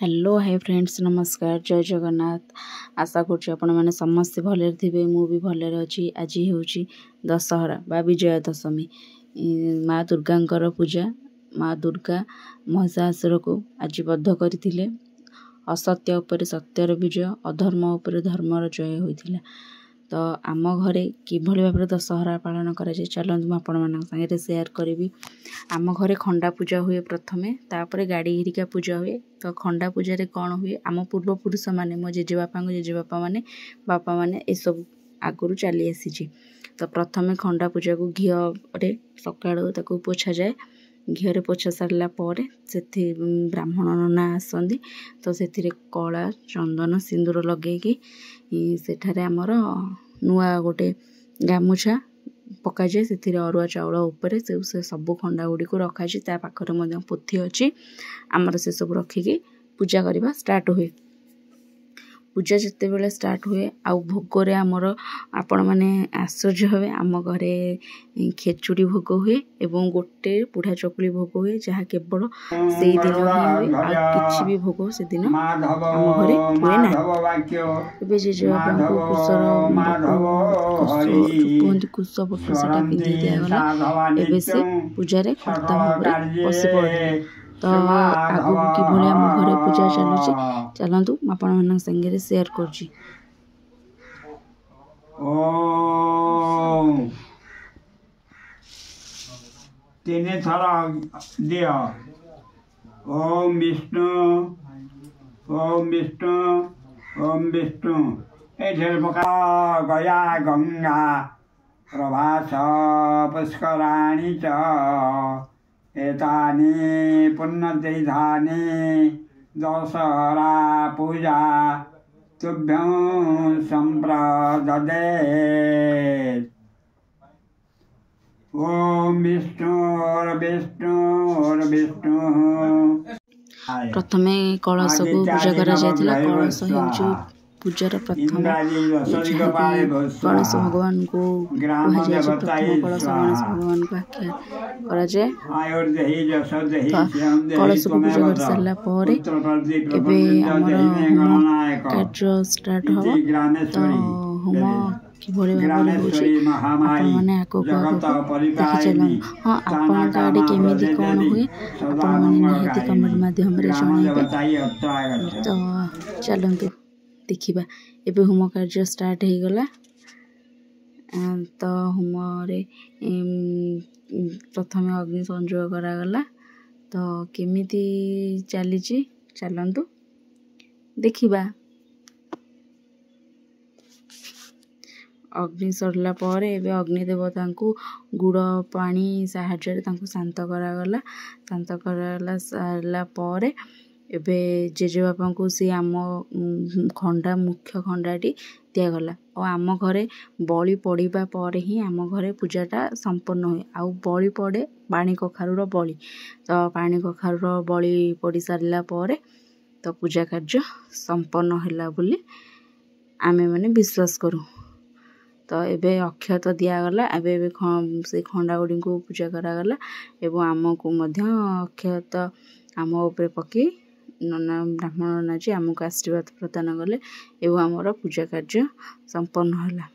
Hello hi friends नमस्कार जय जगन्नाथ। आशा करुँच आपण मैंने समस्ते भले थे मु भी भले अच्छी। आज हूँ दशहरा बा विजया दशमी माँ दुर्गा पूजा। माँ दुर्गा महिषासुर को आज बद्ध करते असत्य उपर सत्यर विजय अधर्म उपर धर्मर जय होता। तो आम घरे किभली भाव दशहरा पालन कर चलते मुझे आपण मान सागे सेयार करी। आम घरे खंडा पूजा हुए प्रथमे तापर गाड़ी हिरिका पूजा हुए। तो खंडा पूजा कौन हुए आम पूर्वपुरुष मैंने मो जेजेबापा जेजेबापा मैंने बापा मैंने ये सब आगुरी चली आसी। तो प्रथमे खंडा पूजा को घीरे सका पोछा जाए। घीरे पोछा सारा पर से ब्राह्मण नना आसती। तो से कला चंदन सिंदूर लगे सेठारे आमर नुआ गोटे गामुछा पकाए से अरुआ चाउल उपर से सब खंडा गुड़ी को रखाई। पाखे पोथी अच्छी आमर से सब रखिकी पूजा करवा स्टार्ट हुए। पूजा जिते बेले स्टार्ट हुए आउ भोगरे आमर आपण मैंने आश्चर्य हे आम घरे खेचुड़ी भोग हुए एवं गोटे बुढ़ा चकुली भोग हुए जहाँ केवल से दिन ही हुए आ भी भोग से दिन आम घरे हुए ना। जेजेबापा कुशर कहते कुश पटु से पिंधि दिगला एवं से पूजा कर्ता भाव में बसी पड़े। तो आगू कि आम घरे पूजा चलुची चलतु आपण मान संगे शेयर करुँची। तीन थर दिय ओम विष्णु ओम विष्णु ओम विष्णु। ये गया गंगा प्रभास पुष्कराणि च एतानि पुण्यतीर्थानि दशहरा पूजा तुभ्यं संप्रददे। ओम विष्णु विष्णु। प्रथमे कलश को पूजा करा जायतिला। कलश हेउछु पूजार प्रथम गणेश भगवान को कहुए प्रथम कलश गणेश भगवान को आख्या करा जाए। कलश को पूजा कर सारा पर कार्य स्टार्ट हम। तो होम किभली भाव में होने आगे देखी चल। हाँ आपण आड़े केमी कौन हुए आपण मैंने निहाती कमेंट माध्यम जनइबे। तो चलतु देखा एबे होम कार्य स्टार्ट हो गला। तो होम प्रथम अग्नि संयोग करागला। तो केमिति चली चलतु देखा। अग्नि सरला पर एबे अग्नि देवता को गुड़ पानी साहाय्य शांत करागला। शांत करागला सारा पर एबे जेजेबापा को सी आम खंडा मुख्य खंडाटी दिगला। और आम घरे बलि पड़ा पर ही आम घरे पूजाटा संपन्न हुए। आउ बलि पड़े पानी कखारूर बलि। तो पानी कखारूर बलि पड़ सारा पर तो पूजा कार्य संपन्न होला बोली आमे माने विश्वास करूँ। तो एबे अक्षत दिगला। एबे से खंडा गुड़ी को पूजा करागला एवं आम को मध्य अक्षत आम उपर पकई नना ब्राह्मण नना जी आमको आशीर्वाद प्रदान कले एवं आमर पूजा कार्य संपन्न होला।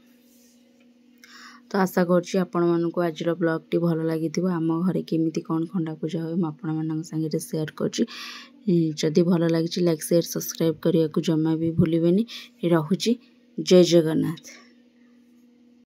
तो आशा करुँची आपण मानक आज ब्लॉग टी भल लगी आम घरे केमिति कौन खंडा पूजा हुए आपण मान संगे शेयर करुँची। जदि भल लगी लाइक शेयर सब्सक्राइब करने को जमा भी भूलें। रहुची जय जगन्नाथ।